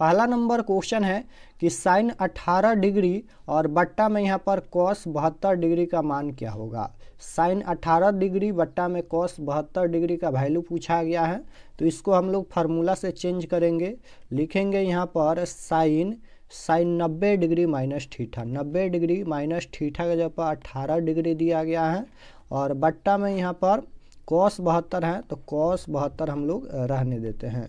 पहला number question है कि साइन 18 डिग्री और बट्टा में यहाँ पर कॉस 72 डिग्री का मान क्या होगा। साइन 18 डिग्री बट्टा में कॉस 72 डिग्री का वैल्यू पूछा गया है। तो इसको हम लोग फार्मूला से चेंज करेंगे, लिखेंगे यहाँ पर sine 90 degree minus theta, 90 degree minus theta का जगह पर 18 डिग्री दिया गया है और बट्टा में यहाँ पर कॉस 72 है तो कॉस 72 हम लोग रहने देते हैं।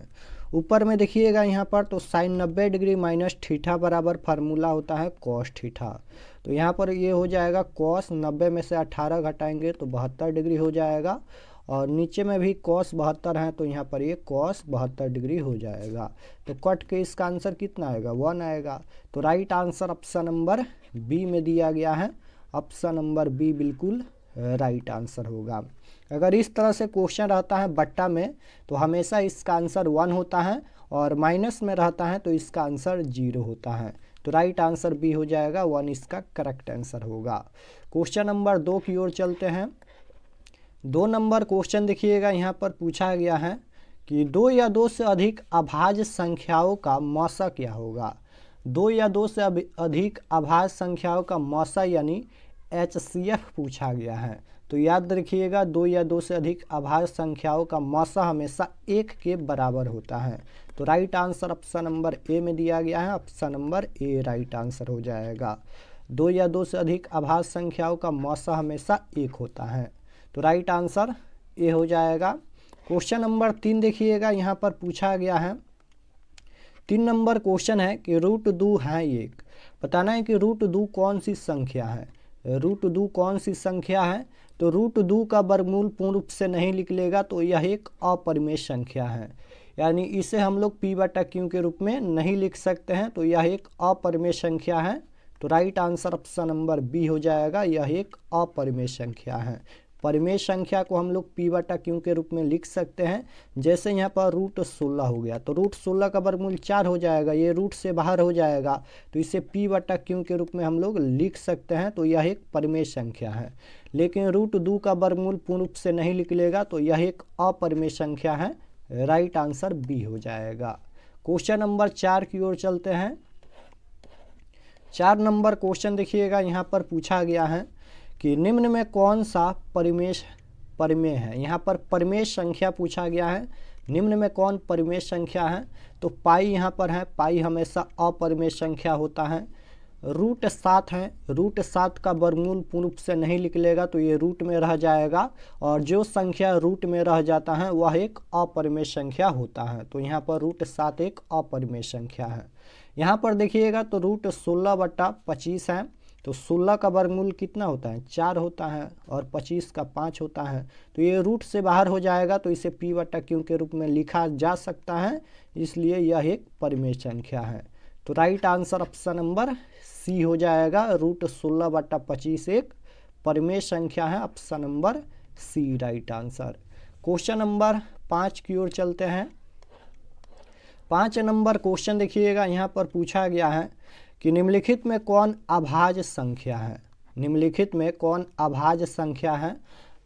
ऊपर में देखिएगा यहाँ पर तो साइन 90 डिग्री माइनस थीटा बराबर फार्मूला होता है कॉस थीटा। तो यहाँ पर ये हो जाएगा कॉस 90 में से 18 घटाएंगे तो 72 डिग्री हो जाएगा और नीचे में भी कॉस 72 है तो यहाँ पर ये कॉस 72 डिग्री हो जाएगा। तो कट के इसका आंसर कितना आएगा 1 आएगा। तो right answer option number B में दिया गया है। ऑप्शन नंबर बी बिल्कुल राइट आंसर होगा। अगर इस तरह से क्वेश्चन रहता है बट्टा में तो हमेशा इसका आंसर 1 होता है और माइनस में रहता है तो इसका आंसर 0 होता है। तो राइट आंसर बी हो जाएगा, 1 इसका करेक्ट आंसर होगा। क्वेश्चन नंबर 2 की ओर चलते हैं। 2 नंबर क्वेश्चन देखिएगा, यहाँ पर पूछा गया है कि 2 या 2 से अधिक अभाज्य संख्याओं का मौसा क्या होगा। 2 या 2 से अधिक अभाज्य संख्याओं का मौसा यानी HCF पूछा गया है। तो याद रखिएगा 2 या 2 से अधिक अभाज्य संख्याओं का मौसा हमेशा 1 के बराबर होता है। तो right answer option number A में दिया गया है। Option number A right answer हो जाएगा। 2 या 2 से अधिक अभाज्य संख्याओं का मौसा हमेशा 1 होता है। तो राइट आंसर ए हो जाएगा। क्वेश्चन नंबर 3 देखिएगा, यहाँ पर पूछा गया है 3 नंबर क्वेश्चन है कि रूट 2 है 1। बताना है कि रूट 2 कौन सी संख्या है। रूट 2 कौन सी संख्या है। तो रूट 2 का वर्गमूल पूर्ण रूप से नहीं निकलेगा तो यह एक अपरिमेय संख्या है, यानी इसे हम लोग p/q के रूप में नहीं लिख सकते हैं। तो यह एक अपरिमेय संख्या है। तो right answer option number B हो जाएगा, यह एक अपरिमेय संख्या है। परिमेय संख्या को हम लोग p/q के रूप में लिख सकते हैं। जैसे यहाँ पर रूट 16 हो गया तो रूट 16 का वर्गमूल 4 हो जाएगा, ये रूट से बाहर हो जाएगा तो इसे p/q के रूप में हम लोग लिख सकते हैं। तो यह एक परिमेय संख्या है। लेकिन रूट 2 का वर्गमूल पूर्ण रूप से नहीं निकलेगा तो यह एक अपरिमेय संख्या है। राइट आंसर बी हो जाएगा। क्वेश्चन नंबर 4 की ओर चलते हैं। 4 नंबर क्वेश्चन देखिएगा, यहाँ पर पूछा गया है कि निम्न में कौन सा परिमेय है। यहाँ पर परिमेय संख्या पूछा गया है। निम्न में कौन परिमेय संख्या है। तो पाई यहाँ पर है, पाई हमेशा अपरिमेय संख्या होता है। रूट 7 है, रूट 7 का वर्गमूल पूर्ण रूप से नहीं निकलेगा तो ये रूट में रह जाएगा और जो संख्या रूट में रह जाता है वह एक अपरिमेय संख्या होता है। तो यहाँ पर रूट 7 एक अपरिमेय संख्या है। यहाँ पर देखिएगा तो रूट 16/25 है। तो 16 का वर्गमूल कितना होता है 4 होता है और 25 का 5 होता है। तो ये रूट से बाहर हो जाएगा तो इसे p/q के रूप में लिखा जा सकता है, इसलिए यह एक परिमेय संख्या है। तो right answer option number C हो जाएगा। रूट 16/25 एक परिमेय संख्या है। Option number C right answer. Question number 5 की ओर चलते हैं। 5 नंबर क्वेश्चन देखिएगा, यहाँ पर पूछा गया है कि निम्नलिखित में कौन अभाज्य संख्या है। निम्नलिखित में कौन अभाज्य संख्या है।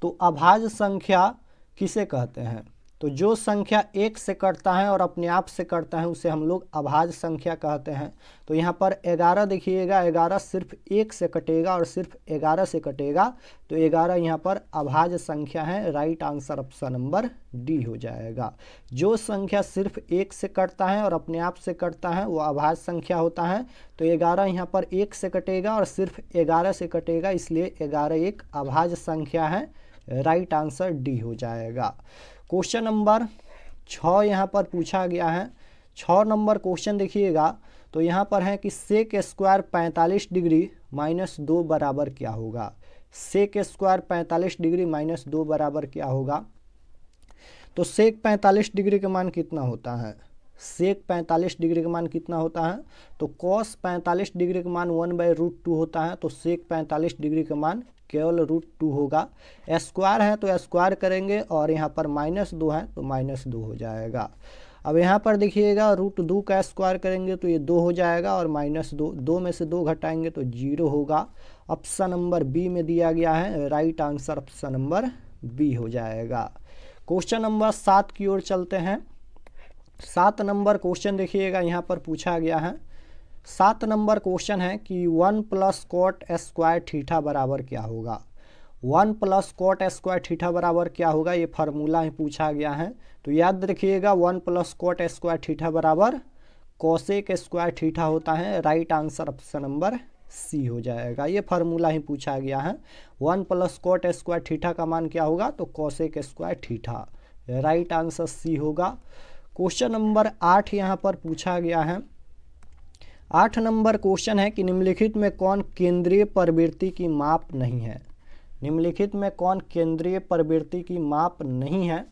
तो अभाज्य संख्या किसे कहते हैं। तो जो संख्या 1 से कटता है और अपने आप से कटता है उसे हम लोग अभाज्य संख्या कहते हैं। तो यहाँ पर 11 देखिएगा, 11 सिर्फ 1 से कटेगा और सिर्फ 11 से कटेगा तो 11 यहाँ पर अभाज्य संख्या है। Right answer option number D हो जाएगा। जो संख्या सिर्फ 1 से कटता है और अपने आप से कटता है वो अभाज्य संख्या होता है। तो 11 यहाँ पर 1 से कटेगा और सिर्फ 11 से कटेगा, इसलिए 11 एक अभाज्य संख्या है। राइट आंसर डी हो जाएगा। क्वेश्चन नंबर 6 यहाँ पर पूछा गया है। 6 नंबर क्वेश्चन देखिएगा तो यहाँ पर है कि सेक स्क्वायर 45 डिग्री माइनस 2 बराबर क्या होगा। सेक स्क्वायर 45 डिग्री माइनस 2 बराबर क्या होगा। तो सेक 45 डिग्री का मान कितना होता है। सेक 45 डिग्री का मान कितना होता है। तो कॉस 45 डिग्री का मान 1/√2 होता है। तो सेक 45 डिग्री का मान केवल √2 होगा। स्क्वायर है तो स्क्वायर करेंगे और यहाँ पर -2 है तो -2 हो जाएगा। अब यहाँ पर देखिएगा √2 का स्क्वायर करेंगे तो ये 2 हो जाएगा और -2, 2 में से 2 घटाएंगे तो 0 होगा। ऑप्शन नंबर बी में दिया गया है। Right answer option number B हो जाएगा। क्वेश्चन नंबर 7 की ओर चलते हैं। 7 नंबर क्वेश्चन देखिएगा यहाँ पर पूछा गया है। 7 नंबर क्वेश्चन है कि 1 प्लस कॉट स्क्वायर थीटा बराबर क्या होगा। 1 प्लस कॉट स्क्वायर थीटा बराबर क्या होगा, ये फार्मूला ही पूछा गया है। तो याद रखिएगा 1 प्लस कॉट स्क्वायर थीटा बराबर कोसेक स्क्वायर थीटा होता है। Right answer option number C हो जाएगा। ये फार्मूला ही पूछा गया है। 1 प्लस कॉट स्क्वायर थीटा का मान क्या होगा, तो cosec square theta. Right answer C होगा। क्वेश्चन नंबर 8 यहाँ पर पूछा गया है। 8 नंबर क्वेश्चन है कि निम्नलिखित में कौन केंद्रीय प्रवृत्ति की माप नहीं है। निम्नलिखित में कौन केंद्रीय प्रवृत्ति की माप नहीं है।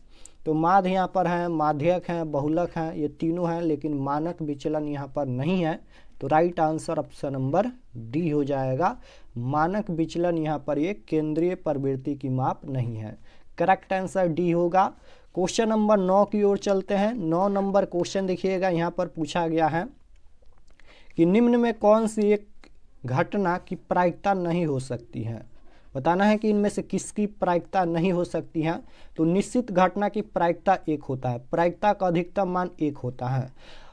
तो माध्य यहाँ पर है, माध्यक हैं, बहुलक हैं, ये तीनों हैं, लेकिन मानक विचलन यहाँ पर नहीं है। तो right answer option number D हो जाएगा। मानक विचलन यहाँ पर ये केंद्रीय प्रवृत्ति की माप नहीं है। करेक्ट आंसर डी होगा। क्वेश्चन नंबर 9 की ओर चलते हैं। 9 नंबर क्वेश्चन देखिएगा, यहाँ पर पूछा गया है कि निम्न में कौन सी एक घटना की प्रायिकता नहीं हो सकती है। बताना है कि इनमें से किसकी प्रायिकता नहीं हो सकती है। तो निश्चित घटना की प्रायिकता 1 होता है, प्रायिकता का अधिकतम मान 1 होता है।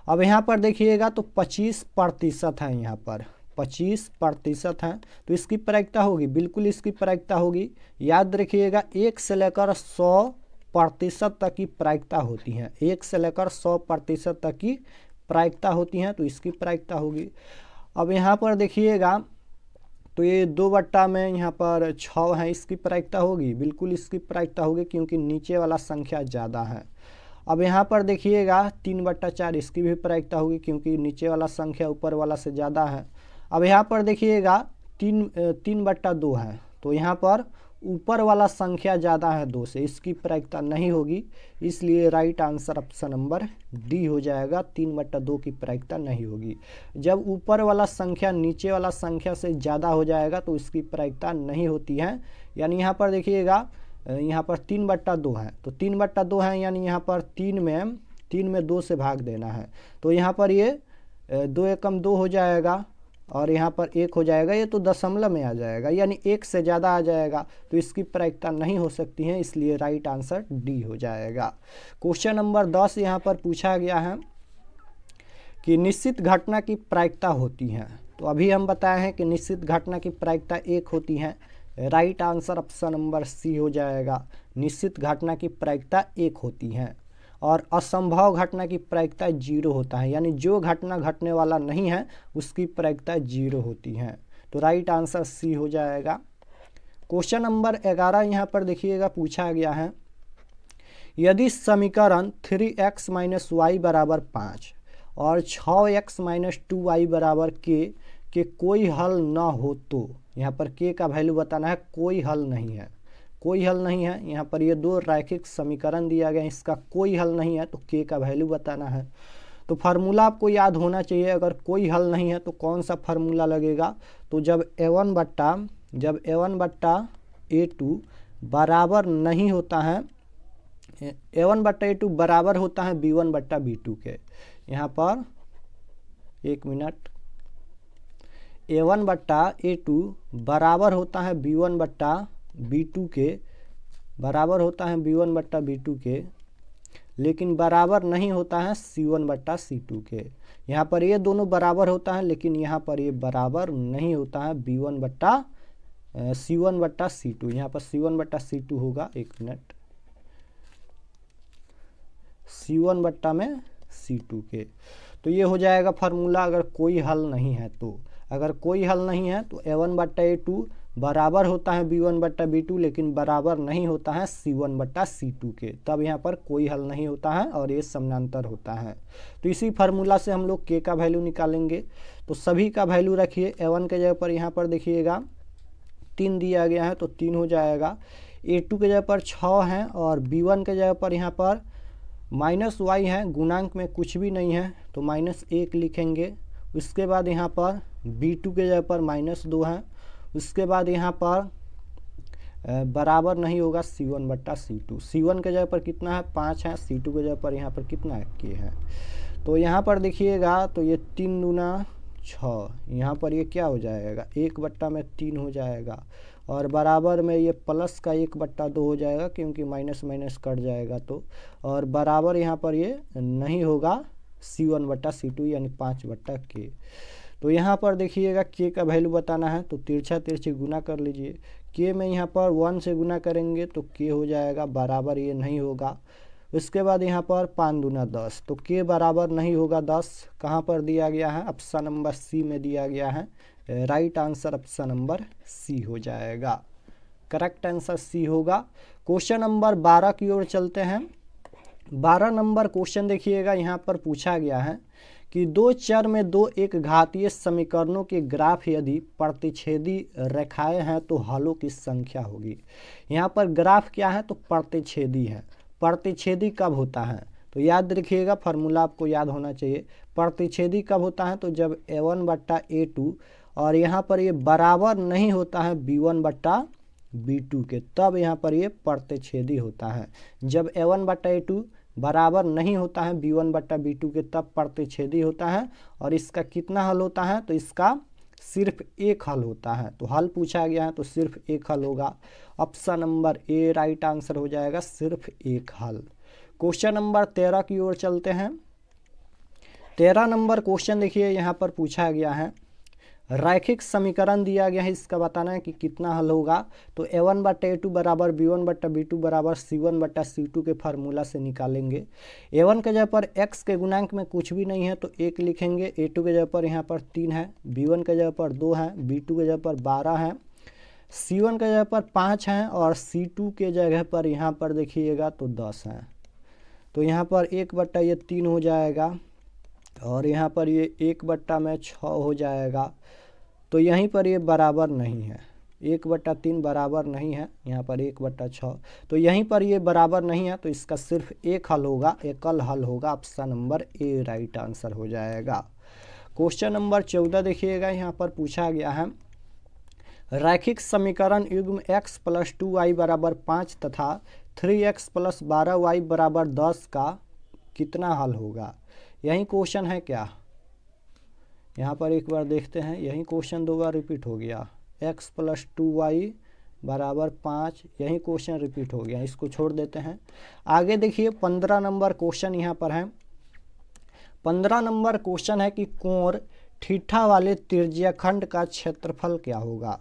अब यहाँ पर देखिएगा तो 25% है, यहाँ पर 25% है, तो इसकी प्रायिकता होगी, बिल्कुल इसकी प्रायिकता होगी। याद रखिएगा 1 से लेकर 100% तक की प्रायिकता होती है। 1 से लेकर 100% तक की प्रायिकता होती हैं, तो इसकी प्रायिकता होगी। अब यहाँ पर देखिएगा तो ये 2 में यहाँ पर 6 है, इसकी प्रायिकता होगी, बिल्कुल इसकी प्रायिकता होगी, क्योंकि नीचे वाला संख्या ज़्यादा है। अब यहाँ पर देखिएगा 3/4, इसकी भी प्रायिकता होगी, क्योंकि नीचे वाला संख्या ऊपर वाला से ज़्यादा है। अब यहाँ पर देखिएगा 3/2 है, तो यहाँ पर ऊपर वाला संख्या ज़्यादा है 2 से, इसकी प्रायिकता नहीं होगी। इसलिए right answer option number D हो जाएगा। 3/2 की प्रायिकता नहीं होगी। जब ऊपर वाला संख्या नीचे वाला संख्या से ज़्यादा हो जाएगा तो इसकी प्रायिकता नहीं होती है। यानी यहाँ पर देखिएगा यहाँ पर 3/2 है, तो 3/2 है, यानी यहाँ पर 3 में 2 से भाग देना है। तो यहाँ पर ये 2 एकम 2 हो जाएगा और यहाँ पर 1 हो जाएगा, ये तो दशमलव में आ जाएगा, यानी 1 से ज़्यादा आ जाएगा, तो इसकी प्रायिकता नहीं हो सकती है। इसलिए राइट आंसर डी हो जाएगा। क्वेश्चन नंबर 10 यहाँ पर पूछा गया है कि निश्चित घटना की प्रायिकता होती है। तो अभी हम बताए हैं कि निश्चित घटना की प्रायिकता 1 होती है। Right answer option number C हो जाएगा। निश्चित घटना की प्रायिकता 1 होती है और असंभव घटना की प्रायिकता 0 होता है, यानी जो घटना घटने वाला नहीं है उसकी प्रायिकता 0 होती है। तो राइट आंसर सी हो जाएगा। क्वेश्चन नंबर 11 यहाँ पर देखिएगा पूछा गया है, यदि समीकरण 3x - y = 5 और 6x - 2y = के कोई हल ना हो तो। यहाँ पर के का वैल्यू बताना है, कोई हल नहीं है, कोई हल नहीं है। यहाँ पर ये 2 रैखिक समीकरण दिया गया है, इसका कोई हल नहीं है, तो के का वैल्यू बताना है। तो फार्मूला आपको याद होना चाहिए। अगर कोई हल नहीं है तो कौन सा फार्मूला लगेगा, तो जब a1 बट्टा a2 बराबर नहीं होता है, a1 बट्टा a2 बराबर होता है b1 बट्टा b2 के। यहाँ पर 1 मिनट, a1 बट्टा a2 बराबर होता है b1 बट्टा b2 के, बराबर होता है b1 बट्टा b2 के, लेकिन बराबर नहीं होता है c1 बट्टा c2 के। यहाँ पर ये दोनों बराबर होता है, लेकिन यहाँ पर ये बराबर नहीं होता है b1 बट्टा c1 बट्टा c2। यहाँ पर c1 बट्टा c2 होगा, 1 मिनट, c1 बट्टा में c2 के। तो ये हो जाएगा फार्मूला अगर कोई हल नहीं है तो। अगर कोई हल नहीं है तो a1 बट्टा a2 बराबर होता है b1 बट्टा b2, लेकिन बराबर नहीं होता है c1 बट्टा c2 के, तब यहाँ पर कोई हल नहीं होता है और ये समानांतर होता है। तो इसी फार्मूला से हम लोग k का वैल्यू निकालेंगे। तो सभी का वैल्यू रखिए। a1 के जगह पर यहाँ पर देखिएगा 3 दिया गया है, तो 3 हो जाएगा। a2 के जगह पर 6 है और b1 के जगह पर यहाँ पर -y है, गुणांक में कुछ भी नहीं है, तो -1 लिखेंगे। उसके बाद यहाँ पर b2 के जगह पर -2 है। उसके बाद यहाँ पर बराबर नहीं होगा c1 बट्टा c2। c1 के जगह पर कितना है, 5 है, c2 के जगह पर यहाँ पर कितना है, k है। तो यहाँ पर देखिएगा तो ये 3 दूना 6। यहाँ पर ये क्या हो जाएगा, 1/3 हो जाएगा और बराबर में ये प्लस का 1/2 हो जाएगा क्योंकि माइनस माइनस कट जाएगा तो, और बराबर यहाँ पर ये नहीं होगा C1/C2 यानी 5/K। तो यहाँ पर देखिएगा K का वैल्यू बताना है तो तिरछा तिरछी गुना कर लीजिए। K में यहाँ पर 1 से गुना करेंगे तो K हो जाएगा, बराबर ये नहीं होगा। उसके बाद यहाँ पर 5 दूना 10, तो K बराबर नहीं होगा 10। कहाँ पर दिया गया है, ऑप्शन नंबर C में दिया गया है। Right answer option number C हो जाएगा, करेक्ट आंसर C होगा। क्वेश्चन नंबर 12 की ओर चलते हैं। 12 नंबर क्वेश्चन देखिएगा, यहाँ पर पूछा गया है कि दो चर में दो एक घातीय समीकरणों के ग्राफ यदि प्रतिच्छेदी रेखाएं हैं तो हलों की संख्या होगी। यहाँ पर ग्राफ क्या है, तो प्रतिच्छेदी है। प्रतिच्छेदी कब होता है, तो याद रखिएगा, फार्मूला आपको याद होना चाहिए। प्रतिच्छेदी कब होता है, तो जब A1/A2 और यहाँ पर ये बराबर नहीं होता है B1/B2 के, तब यहाँ पर ये प्रतिच्छेदी होता है। जब A1/A2 बराबर नहीं होता है B1/B2 के, तब प्रतिच्छेदी होता है। और इसका कितना हल होता है, तो इसका सिर्फ एक हल होता है। तो हल पूछा गया है तो सिर्फ एक हल होगा। Option number A right answer हो जाएगा, सिर्फ एक हल। क्वेश्चन नंबर 13 की ओर चलते हैं। 13 नंबर क्वेश्चन देखिए, यहाँ पर पूछा गया है रैखिक समीकरण दिया गया है, इसका बताना है कि कितना हल होगा। तो A1/A2 बराबर B1/B2 बराबर C1/C2 के फार्मूला से निकालेंगे। A1 के जगह पर x के गुणांक में कुछ भी नहीं है तो 1 लिखेंगे। A2 के जगह पर यहाँ पर 3 है, B1 के जगह पर 2 है, B2 के जगह पर 12 है, C1 के जगह पर 5 हैं और C2 के जगह पर यहाँ पर देखिएगा तो 10 हैं। तो यहाँ पर 1/3 हो जाएगा और यहाँ पर ये 1/6 हो जाएगा। तो यहीं पर ये बराबर नहीं है, 1/3 बराबर नहीं है, यहाँ पर 1/6, तो यहीं पर ये बराबर नहीं है। तो इसका सिर्फ एक हल होगा, एकल हल होगा। Option number A right answer हो जाएगा। क्वेश्चन नंबर 14 देखिएगा, यहाँ पर पूछा गया है रैखिक समीकरण युग्म x + 2y = 5 तथा 3x + 12y = 10 का कितना हल होगा। यही क्वेश्चन है क्या, यहाँ पर एक बार देखते हैं, यही क्वेश्चन 2 बार रिपीट हो गया। x + 2y = 5, यही क्वेश्चन रिपीट हो गया, इसको छोड़ देते हैं। आगे देखिए 15 नंबर क्वेश्चन यहाँ पर है। 15 नंबर क्वेश्चन है कि कोण थीटा वाले त्रिज्याखंड का क्षेत्रफल क्या होगा।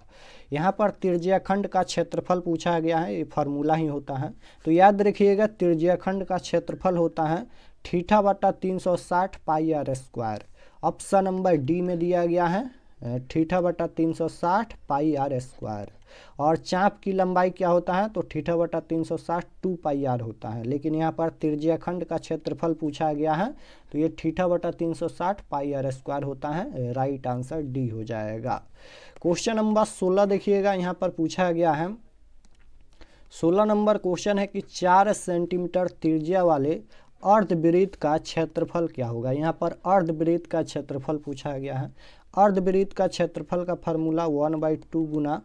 यहाँ पर त्रिज्याखंड का क्षेत्रफल पूछा गया है, ये फार्मूला ही होता है। तो याद रखिएगा, त्रिज्याखंड का क्षेत्रफल होता है θ/360 πr²। ऑप्शन नंबर डी में दिया गया है θ/360 πr²। और चाप की लंबाई क्या होता है, तो θ/360 2πr होता है। लेकिन यहाँ पर त्रिज्याखंड का क्षेत्रफल पूछा गया है तो ये θ/360 πr² होता है। राइट आंसर डी हो जाएगा। क्वेश्चन नंबर 16 देखिएगा, यहाँ पर पूछा गया है 16 नंबर क्वेश्चन है कि 4 सेंटीमीटर त्रिज्या वाले अर्धवृत्त का क्षेत्रफल क्या होगा। यहाँ पर अर्धवृत्त का क्षेत्रफल पूछा गया है। अर्धवृत्त का क्षेत्रफल का फार्मूला 1/2 गुना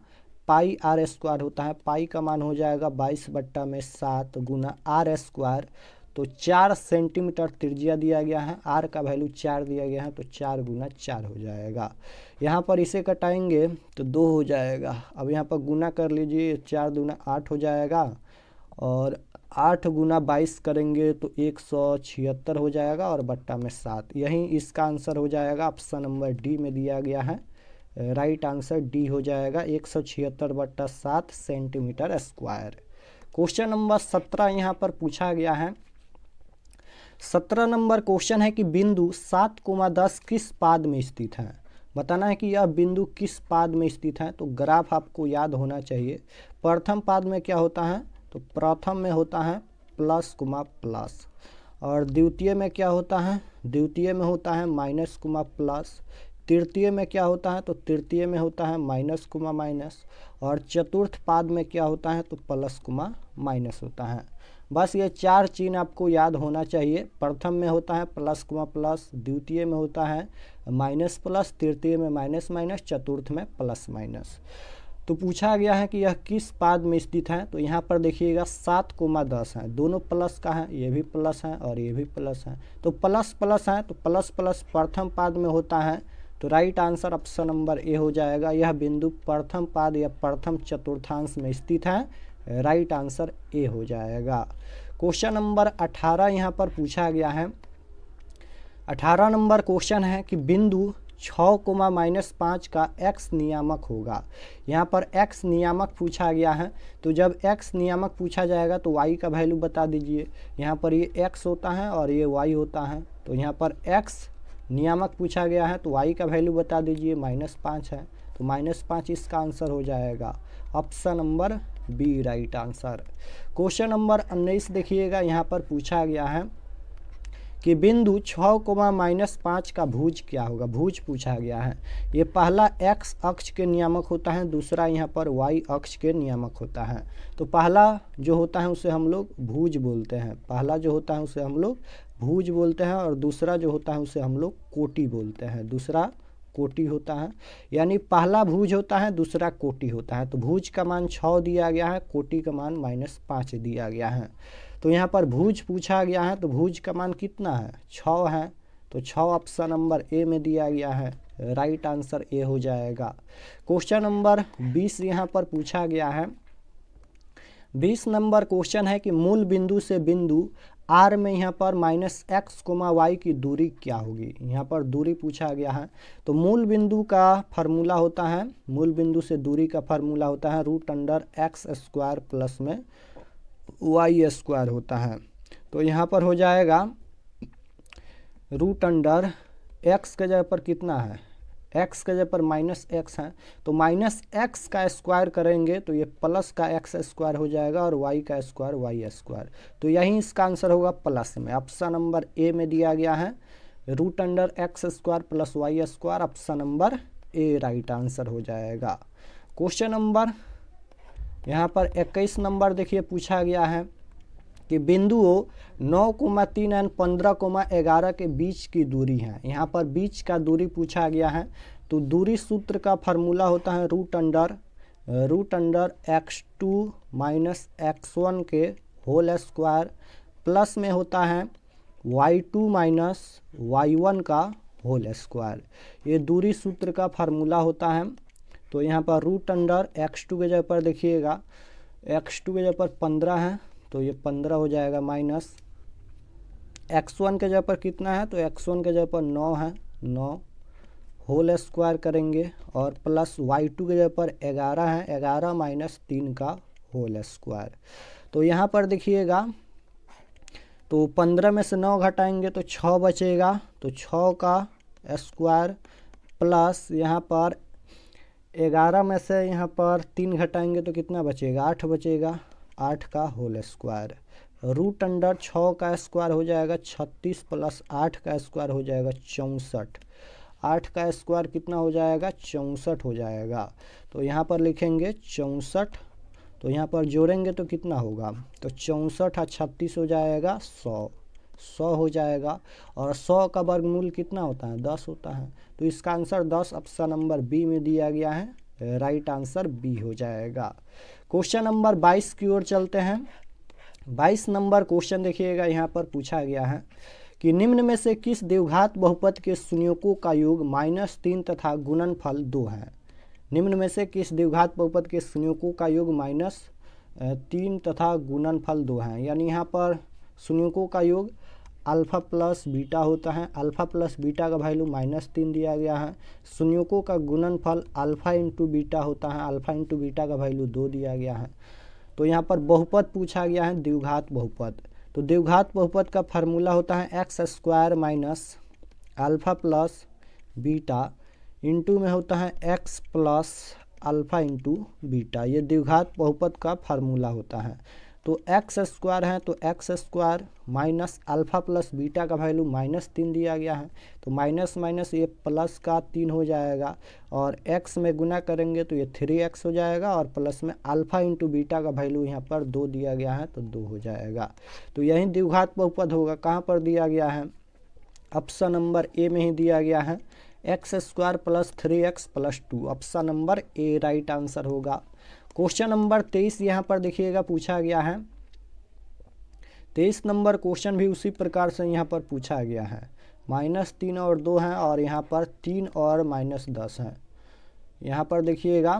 πr² होता है। पाई का मान हो जाएगा 22/7 गुना r²। तो 4 सेंटीमीटर त्रिज्या दिया गया है, r का वैल्यू 4 दिया गया है, तो 4 गुना 4 हो जाएगा। यहाँ पर इसे कटाएंगे तो 2 हो जाएगा। अब यहाँ पर गुना कर लीजिए, 4 दूना 8 हो जाएगा और 8 गुना 22 करेंगे तो 176 हो जाएगा और बट्टा में 7, यही इसका आंसर हो जाएगा। ऑप्शन नंबर डी में दिया गया है, राइट आंसर डी हो जाएगा, 176/7 सेंटीमीटर स्क्वायर। क्वेश्चन नंबर 17 यहाँ पर पूछा गया है। 17 नंबर क्वेश्चन है कि बिंदु 7,10 किस पाद में स्थित है। बताना है कि यह बिंदु किस पाद में स्थित है। तो ग्राफ आपको याद होना चाहिए। प्रथम पाद में क्या होता है, तो प्रथम में होता है प्लस, और द्वितीय में क्या होता है, द्वितीय में होता है -, तृतीय में क्या होता है, तो तृतीय में होता है -, और चतुर्थ पाद में क्या होता है, तो +, होता है। बस ये 4 चिन्ह आपको याद होना चाहिए। प्रथम में होता है +, द्वितीय में होता है -, तृतीय में -, चतुर्थ में +। तो पूछा गया है कि यह किस पाद में स्थित है। तो यहाँ पर देखिएगा 7,10 है, दोनों प्लस का है, ये भी प्लस है और ये भी प्लस है। तो प्लस है, तो प्लस प्रथम पाद में होता है तो right answer option number A हो जाएगा। यह बिंदु प्रथम पाद या प्रथम चतुर्थांश में स्थित है। राइट आंसर ए हो जाएगा। क्वेश्चन नंबर 18 यहाँ पर पूछा गया है। 18 नंबर क्वेश्चन है कि बिंदु 6,-5 का x नियामक होगा। यहाँ पर x नियामक पूछा गया है, तो जब x नियामक पूछा जाएगा तो y का वैल्यू बता दीजिए। यहाँ पर ये x होता है और ये y होता है, तो यहाँ पर x नियामक पूछा गया है तो y का वैल्यू बता दीजिए, -5 है, तो -5 इसका आंसर हो जाएगा। Option number B right answer. Question number 19 देखिएगा, यहाँ पर पूछा गया है कि बिंदु 6,-5 का भुज क्या होगा। भुज पूछा गया है। ये पहला x अक्ष के नियामक होता है, दूसरा यहाँ पर y अक्ष के नियामक होता है। तो पहला जो होता है उसे हम लोग भुज बोलते हैं, पहला जो होता है उसे हम लोग भुज बोलते हैं, और दूसरा जो होता है उसे हम लोग कोटि बोलते हैं। दूसरा कोटि होता है, यानी पहला भुज होता है, दूसरा कोटि होता है। तो भुज का मान 6 दिया गया है, कोटि का मान -5 दिया गया है। तो यहाँ पर भुज पूछा गया है, तो भुज का मान कितना है, 6 है, तो 6 ऑप्शन नंबर ए में दिया गया है। राइट आंसर ए हो जाएगा। क्वेश्चन नंबर 20 यहाँ पर पूछा गया है। 20 नंबर क्वेश्चन है कि मूल बिंदु से बिंदु आर में यहाँ पर -x, y की दूरी क्या होगी। यहाँ पर दूरी पूछा गया है, तो मूल बिंदु का फार्मूला होता है, मूल बिंदु से दूरी का फार्मूला होता है √x² प्लस में y² होता है। तो यहाँ पर हो जाएगा √x के जगह पर कितना है, x के जगह पर -x है, तो -x का स्क्वायर करेंगे तो ये प्लस का x² हो जाएगा और y का स्क्वायर y²। तो यही इसका आंसर होगा प्लस में। ऑप्शन नंबर ए में दिया गया है √x² plus y²। Option number A right answer हो जाएगा। क्वेश्चन नंबर यहाँ पर 21 नंबर देखिए पूछा गया है कि बिंदुओं 9,3 और 15,11 के बीच की दूरी है। यहाँ पर बीच का दूरी पूछा गया है, तो दूरी सूत्र का फार्मूला होता है √x2 - x1 के होल स्क्वायर प्लस में होता है y2 - y1 का होल स्क्वायर। ये दूरी सूत्र का फार्मूला होता है। तो यहाँ पर √x2 के जगह पर देखिएगा, x2 के जगह पर 15 है, तो ये 15 हो जाएगा, माइनस x1 के जगह पर कितना है, तो x1 के जगह पर 9 है, 9 होल स्क्वायर करेंगे, और प्लस y2 के जगह पर 11 है, 11 - 3 का होल स्क्वायर। तो यहाँ पर देखिएगा, तो 15 में से 9 घटाएंगे तो 6 बचेगा, तो 6 का स्क्वायर प्लस यहाँ पर 11 में से यहाँ पर 3 घटाएंगे तो कितना बचेगा, 8 बचेगा, 8 का होल स्क्वायर। √6 का स्क्वायर हो जाएगा 36 प्लस 8 का स्क्वायर हो जाएगा 64। 8 का स्क्वायर कितना हो जाएगा, 64 हो जाएगा। तो यहाँ पर लिखेंगे 64, तो यहाँ पर जोड़ेंगे तो कितना होगा, तो 64 और 36 हो जाएगा 100 हो जाएगा। और 100 का वर्गमूल कितना होता है, 10 होता है। तो इसका आंसर 10 ऑप्शन नंबर बी में दिया गया है। राइट आंसर बी हो जाएगा। क्वेश्चन नंबर 22 की ओर चलते हैं। 22 नंबर क्वेश्चन देखिएगा, यहाँ पर पूछा गया है कि निम्न में से किस द्विघात बहुपद के शून्यकों का योग -3 तथा गुणनफल 2 है। निम्न में से किस द्विघात बहुपद के शून्यकों का योग -3 तथा गुणनफल 2 है। यानी यहाँ पर शून्यकों का योग अल्फ़ा प्लस बीटा होता है, अल्फ़ा प्लस बीटा का वैल्यू -3 दिया गया है। शून्यकों का गुणनफल अल्फ़ा इंटू बीटा होता है, अल्फ़ा इंटू बीटा का वैल्यू 2 दिया गया है। तो यहाँ पर बहुपद पूछा गया है, द्विघात बहुपद। तो द्विघात बहुपद का फार्मूला होता है x² minus alpha plus beta into में होता है x plus alpha into beta. ये द्विघात बहुपद का फार्मूला होता है। तो x² है, तो x² minus alpha plus beta का वैल्यू -3 दिया गया है, तो माइनस माइनस ये प्लस का 3 हो जाएगा, और x में गुना करेंगे तो ये 3x हो जाएगा, और प्लस में अल्फ़ा इंटू बीटा का वैल्यू यहाँ पर 2 दिया गया है, तो 2 हो जाएगा। तो यही द्विघात बहुपद होगा। कहाँ पर दिया गया है, ऑप्शन नंबर ए में ही दिया गया है, x² plus 3x plus 2। Option number A right answer होगा। क्वेश्चन नंबर 23 यहाँ पर देखिएगा पूछा गया है। 23 नंबर क्वेश्चन भी उसी प्रकार से यहाँ पर पूछा गया है। -3 और 2 हैं और यहाँ पर 3 और -10 हैं। यहाँ पर देखिएगा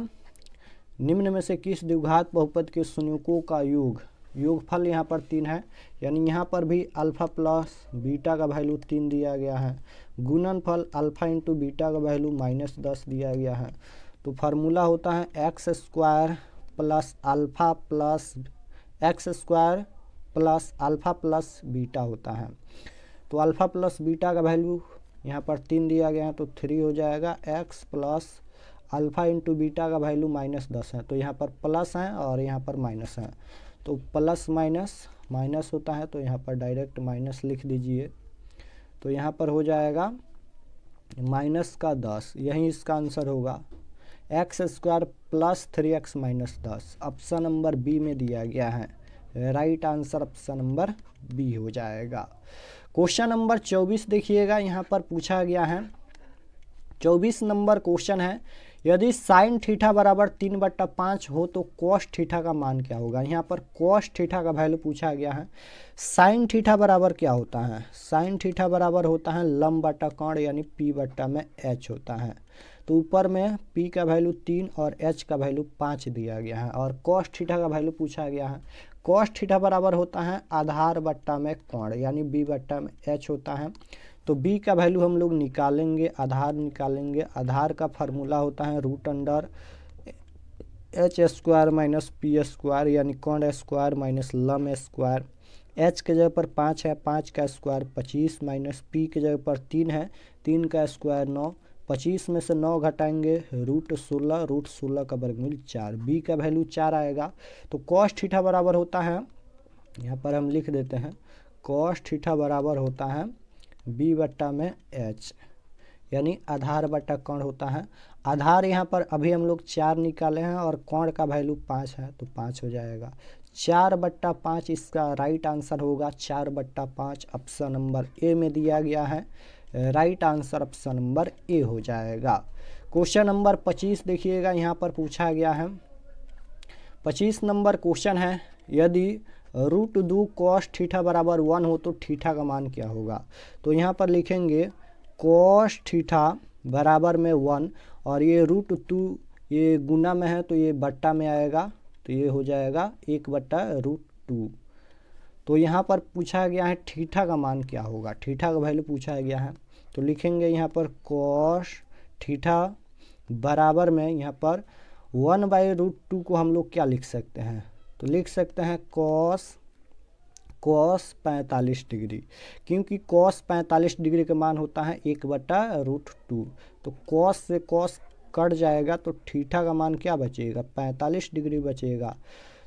निम्न में से किस द्विघात बहुपद के संयुग्मों का योगफल यहाँ पर 3 है, यानी यहाँ पर भी अल्फ़ा प्लस बीटा का वैल्यू 3 दिया गया है। गुणनफल अल्फ़ा इंटू बीटा का वैल्यू -10 दिया गया है। तो फार्मूला होता है x² plus alpha plus x² plus alpha plus beta होता है। तो अल्फ़ा प्लस बीटा का वैल्यू यहाँ पर 3 दिया गया है तो 3 हो जाएगा। x plus alpha into beta का वैल्यू -10 है, तो यहाँ पर प्लस है और यहाँ पर माइनस है, तो प्लस माइनस माइनस होता है, तो यहाँ पर डायरेक्ट माइनस लिख दीजिए। तो यहाँ पर हो जाएगा -10, यही इसका आंसर होगा। x² plus 3x -10 option number B में दिया गया है। Right answer option number B हो जाएगा। क्वेश्चन नंबर 24 देखिएगा, यहाँ पर पूछा गया है 24 नंबर क्वेश्चन है, यदि साइन थीटा बराबर 3/5 हो तो कॉस थीटा का मान क्या होगा। यहाँ पर कॉस थीटा का वैल्यू पूछा गया है। साइन थीटा बराबर क्या होता है, साइन थीटा बराबर होता है लंब बटा कोण यानी P/h होता है। तो ऊपर में P का वैल्यू 3 और H का वैल्यू 5 दिया गया है और कॉस थीटा का वैल्यू पूछा गया है। कॉस थीटा बराबर होता है आधार बट्टा में कोण यानी B/h होता है। तो B का वैल्यू हम लोग निकालेंगे, आधार निकालेंगे। आधार का फार्मूला होता है √h² - P² यानी कोण स्क्वायर माइनस लंब स्क्वायर। h के जगह पर 5 है, 5 का स्क्वायर 25 माइनस P के जगह पर 3 है, 3 का स्क्वायर 9, 25 में से 9 घटाएंगे √16, √16 का वर्गमूल 4। B का वैल्यू 4 आएगा। तो कॉस थीटा बराबर होता है, यहाँ पर हम लिख देते हैं, कॉस थीटा बराबर होता है B/h यानी आधार बटा कोण होता है। आधार यहाँ पर अभी हम लोग 4 निकाले हैं और कोण का वैल्यू 5 है, तो 5 हो जाएगा। 4/5 इसका राइट आंसर होगा। 4/5 ऑप्शन नंबर ए में दिया गया है। Right answer option number A हो जाएगा। क्वेश्चन नंबर 25 देखिएगा, यहाँ पर पूछा गया है 25 नंबर क्वेश्चन है, यदि √2 कॉस थीटा बराबर 1 हो तो थीटा का मान क्या होगा। तो यहाँ पर लिखेंगे कॉस थीटा बराबर में 1 और ये √2 ये गुना में है तो ये बट्टा में आएगा, तो ये हो जाएगा 1/√2। तो यहाँ पर पूछा गया है थीटा का मान क्या होगा, थीटा का वैल्यू पूछा गया है। तो लिखेंगे यहाँ पर कॉस थीटा बराबर में यहाँ पर 1/√2 को हम लोग क्या लिख सकते हैं, तो लिख सकते हैं कॉस 45 डिग्री, क्योंकि कॉस 45 डिग्री का मान होता है 1/√2। तो कॉस से कॉस कट जाएगा तो थीटा का मान क्या बचेगा, 45 डिग्री बचेगा।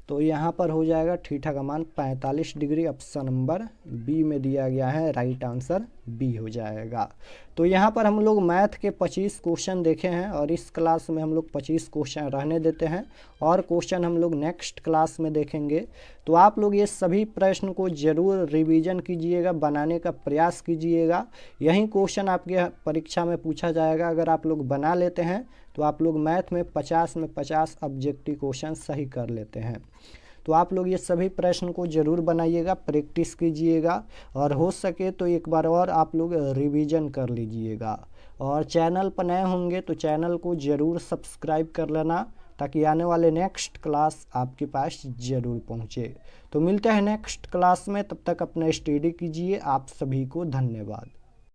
तो यहाँ पर हो जाएगा थीटा का मान 45 डिग्री। ऑप्शन नंबर बी में दिया गया है। राइट आंसर बी हो जाएगा। तो यहाँ पर हम लोग मैथ के 25 क्वेश्चन देखे हैं और इस क्लास में हम लोग 25 क्वेश्चन रहने देते हैं और क्वेश्चन हम लोग नेक्स्ट क्लास में देखेंगे। तो आप लोग ये सभी प्रश्न को ज़रूर रिवीजन कीजिएगा, बनाने का प्रयास कीजिएगा। यही क्वेश्चन आपके परीक्षा में पूछा जाएगा। अगर आप लोग बना लेते हैं तो आप लोग मैथ में 50 में 50 ऑब्जेक्टिव क्वेश्चन सही कर लेते हैं। तो आप लोग ये सभी प्रश्न को ज़रूर बनाइएगा, प्रैक्टिस कीजिएगा और हो सके तो एक बार और आप लोग रिवीजन कर लीजिएगा। और चैनल पर नए होंगे तो चैनल को ज़रूर सब्सक्राइब कर लेना, ताकि आने वाले नेक्स्ट क्लास आपके पास ज़रूर पहुँचे। तो मिलते हैं नेक्स्ट क्लास में, तब तक अपना स्टडी कीजिए। आप सभी को धन्यवाद।